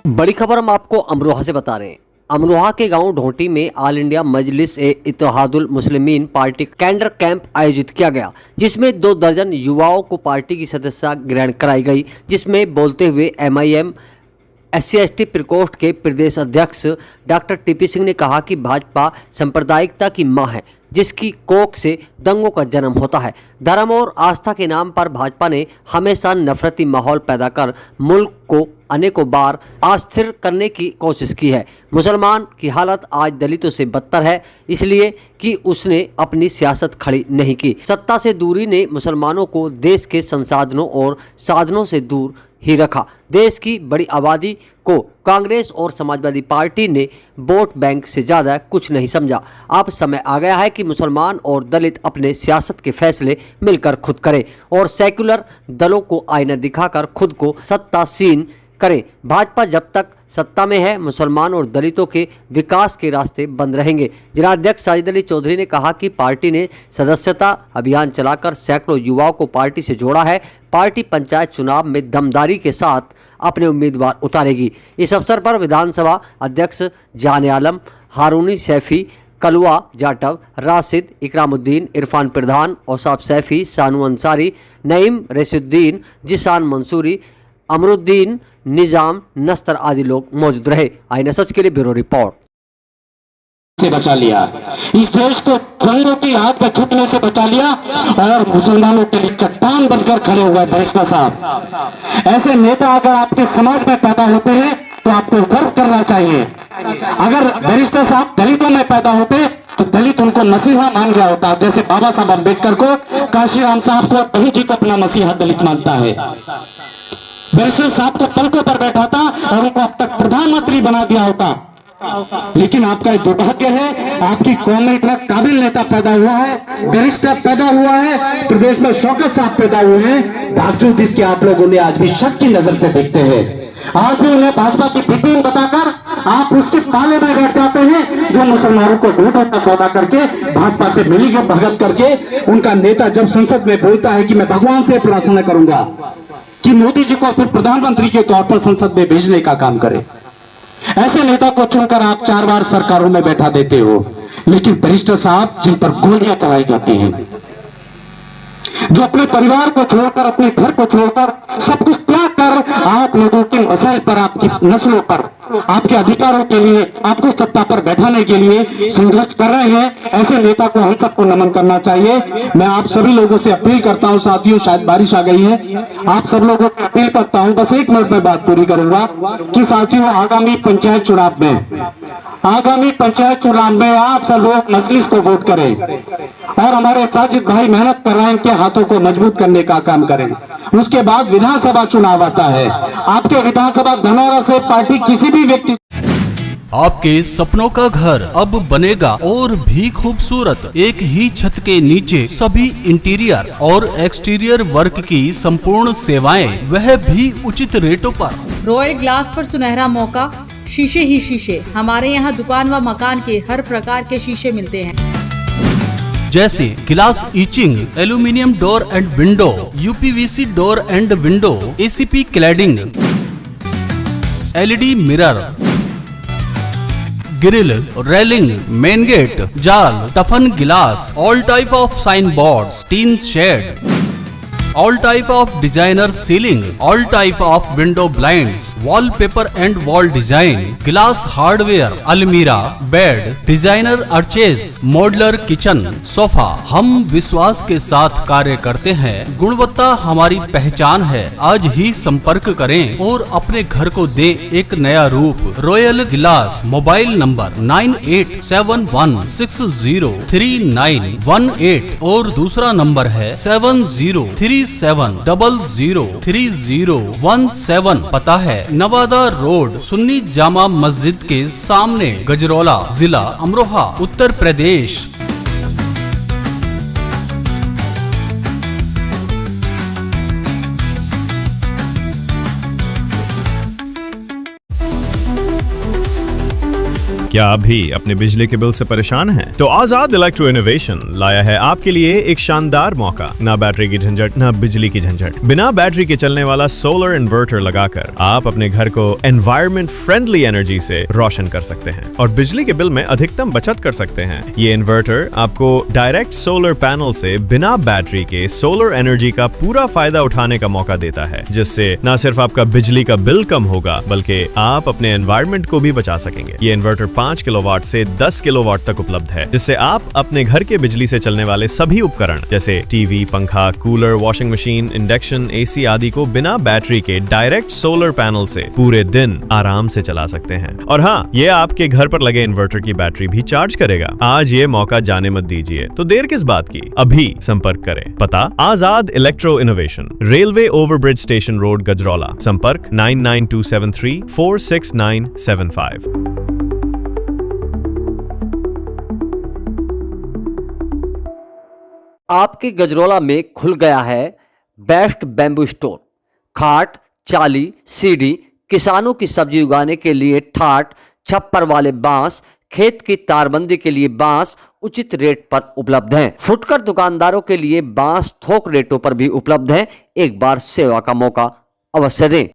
बड़ी खबर हम आपको अमरोहा से बता रहे हैं। अमरोहा के गांव ढोंटी में ऑल इंडिया मजलिस ए इत्तेहादुल मुस्लिमीन पार्टी कैंडर कैंप आयोजित किया गया, जिसमें 2 दर्जन युवाओं को पार्टी की सदस्यता ग्रहण कराई गई। जिसमें बोलते हुए MIM SC/ST प्रकोष्ठ के प्रदेश अध्यक्ष डॉक्टर TP सिंह ने कहा कि भाजपा सांप्रदायिकता की मां है, जिसकी कोख से दंगों का जन्म होता है। धर्म और आस्था के नाम पर भाजपा ने हमेशा नफरती माहौल पैदा कर मुल्क को अनेकों बार अस्थिर करने की कोशिश की है। मुसलमान की हालत आज दलितों से बदतर है, इसलिए कि उसने अपनी सियासत खड़ी नहीं की। सत्ता से दूरी ने मुसलमानों को देश के संसाधनों और साधनों से दूर ही रखा। देश की बड़ी आबादी को कांग्रेस और समाजवादी पार्टी ने वोट बैंक से ज़्यादा कुछ नहीं समझा। अब समय आ गया है कि मुसलमान और दलित अपने सियासत के फैसले मिलकर खुद करें और सेक्युलर दलों को आईना दिखाकर खुद को सत्तासीन करें। भाजपा जब तक सत्ता में है, मुसलमान और दलितों के विकास के रास्ते बंद रहेंगे। जिलाध्यक्ष साजिद अली चौधरी ने कहा कि पार्टी ने सदस्यता अभियान चलाकर सैकड़ों युवाओं को पार्टी से जोड़ा है। पार्टी पंचायत चुनाव में दमदारी के साथ अपने उम्मीदवार उतारेगी। इस अवसर पर विधानसभा अध्यक्ष जान आलम, हारूनी सैफी, कलवा जाटव, राशिद, इकरामुद्दीन, इरफान प्रधान, औसाफ सैफी, सानू अंसारी, नईम रशीदुद्दीन, जिसान मंसूरी, अमरुद्दीन, निजाम, नस्तर आदि लोग मौजूद रहे। आईना सच के लिए ब्यूरो रिपोर्ट। से बचा लिया, इस देश को द्वंद्वों की हाथ में छूटने से बचा लिया और मुसलमानों के लिए चट्टान बनकर खड़े हुए बैरिस्टर साहब। ऐसे नेता अगर आपके समाज में पैदा होते हैं तो आपको गर्व करना चाहिए। अगर बैरिस्टर साहब दलितों में पैदा होते तो दलित उनको मसीहा मान गया होता। जैसे बाबा साहब अम्बेडकर को, काशीराम साहब को, कहीं जी को अपना मसीहा दलित मानता है। बैरिस्टर साहब को पलकों पर बैठाता और उनको अब तक प्रधानमंत्री बना दिया होता। लेकिन आपका दुर्भाग्य है, आपकी कौम में इतना काबिल नेता पैदा हुआ है, बैरिस्टर पैदा हुआ है, प्रदेश में शौकत साहब पैदा हुए हैं, बावजूद इसके आप लोगों ने आज भी शक की नजर से देखते हैं। आज भी उन्हें भाजपा की पिटीन बताकर आप उसके पाले में बैठ जाते हैं, जो मुसलमानों को वोटों का सौदा करके भाजपा से मिली भगत करके उनका नेता जब संसद में बोलता है कि मैं भगवान से प्रार्थना करूंगा कि मोदी जी को फिर प्रधानमंत्री के तौर पर संसद में भेजने का काम करे, ऐसे नेता को चुनकर आप 4 बार सरकारों में बैठा देते हो। लेकिन बैरिस्टर साहब जिन पर गोलियां चलाई जाती हैं, जो अपने परिवार को छोड़कर, अपने घर को छोड़कर, सब कुछ त्याग कर आप लोगों के मसाइल पर, आपकी नस्लों पर, आपके अधिकारों के लिए, आपको सत्ता पर बैठाने के लिए संघर्ष कर रहे हैं, ऐसे नेता को हम सबको नमन करना चाहिए। मैं आप सभी लोगों से अपील करता हूं, साथियों शायद बारिश आ गई है, आप सब लोगों को अपील करता हूं, बस 1 मिनट में बात पूरी करूंगा कि साथियों आगामी पंचायत चुनाव में आप सब लोग मजलिस को वोट करें और हमारे साजिद भाई मेहनत कर रहे हैं, इनके हाथों को मजबूत करने का काम करें। उसके बाद विधानसभा चुनाव आता है। आपके विधानसभा धनौरा से पार्टी किसी भी व्यक्ति, आपके सपनों का घर अब बनेगा और भी खूबसूरत। एक ही छत के नीचे सभी इंटीरियर और एक्सटीरियर वर्क की संपूर्ण सेवाएं, वह भी उचित रेटों पर। रॉयल ग्लास पर सुनहरा मौका, शीशे ही शीशे। हमारे यहाँ दुकान व मकान के हर प्रकार के शीशे मिलते हैं, जैसे glass etching, aluminium door and window, UPVC door and window, ACP cladding, LED mirror, grill, railing, main gate, जाल, toughen glass, all type of sign boards, tin shed, all type of designer ceiling, all type of window blinds, wallpaper and wall design, glass hardware, अलमीरा, bed, designer arches, modular kitchen, sofa. हम विश्वास के साथ कार्य करते हैं, गुणवत्ता हमारी पहचान है। आज ही संपर्क करें और अपने घर को दे एक नया रूप। रॉयल गिलास। मोबाइल नंबर 9871603918 और दूसरा नंबर है 7037003017। पता है नवादा रोड, सुन्नी जामा मस्जिद के सामने, गजरौला, जिला अमरोहा, उत्तर प्रदेश। क्या आप भी अपने बिजली के बिल से परेशान हैं? तो आजाद इलेक्ट्रो इनोवेशन लाया है आपके लिए एक शानदार मौका। ना बैटरी की झंझट, ना बिजली की झंझट। बिना बैटरी के चलने वाला सोलर इन्वर्टर लगाकर आप अपने घर को एनवायरमेंट फ्रेंडली एनर्जी से रोशन कर सकते हैं और बिजली के बिल में अधिकतम बचत कर सकते हैं। ये इन्वर्टर आपको डायरेक्ट सोलर पैनल से बिना बैटरी के सोलर एनर्जी का पूरा फायदा उठाने का मौका देता है, जिससे न सिर्फ आपका बिजली का बिल कम होगा बल्कि आप अपने एनवायरमेंट को भी बचा सकेंगे। ये इन्वर्टर 5 किलोवाट से 10 किलोवाट तक उपलब्ध है, जिससे आप अपने घर के बिजली से चलने वाले सभी उपकरण जैसे टीवी, पंखा, cooler, washing machine, induction, AC आदि को बिना बैटरी के डायरेक्ट सोलर पैनल से पूरे दिन आराम से चला सकते हैं। और हाँ, ये आपके घर पर लगे इन्वर्टर की बैटरी भी चार्ज करेगा। आज ये मौका जाने मत दीजिए, तो देर किस बात की, अभी संपर्क करें। पता Azad electro innovation, railway overbridge station road, Gajraula. संपर्क 9927346975। आपके गजरौला में खुल गया है बेस्ट बैम्बू स्टोर। खाट, चाली, सीढ़ी, किसानों की सब्जी उगाने के लिए ठाट, छप्पर वाले बांस, खेत की तारबंदी के लिए बांस उचित रेट पर उपलब्ध हैं। फुटकर दुकानदारों के लिए बांस थोक रेटों पर भी उपलब्ध है। एक बार सेवा का मौका अवश्य दें।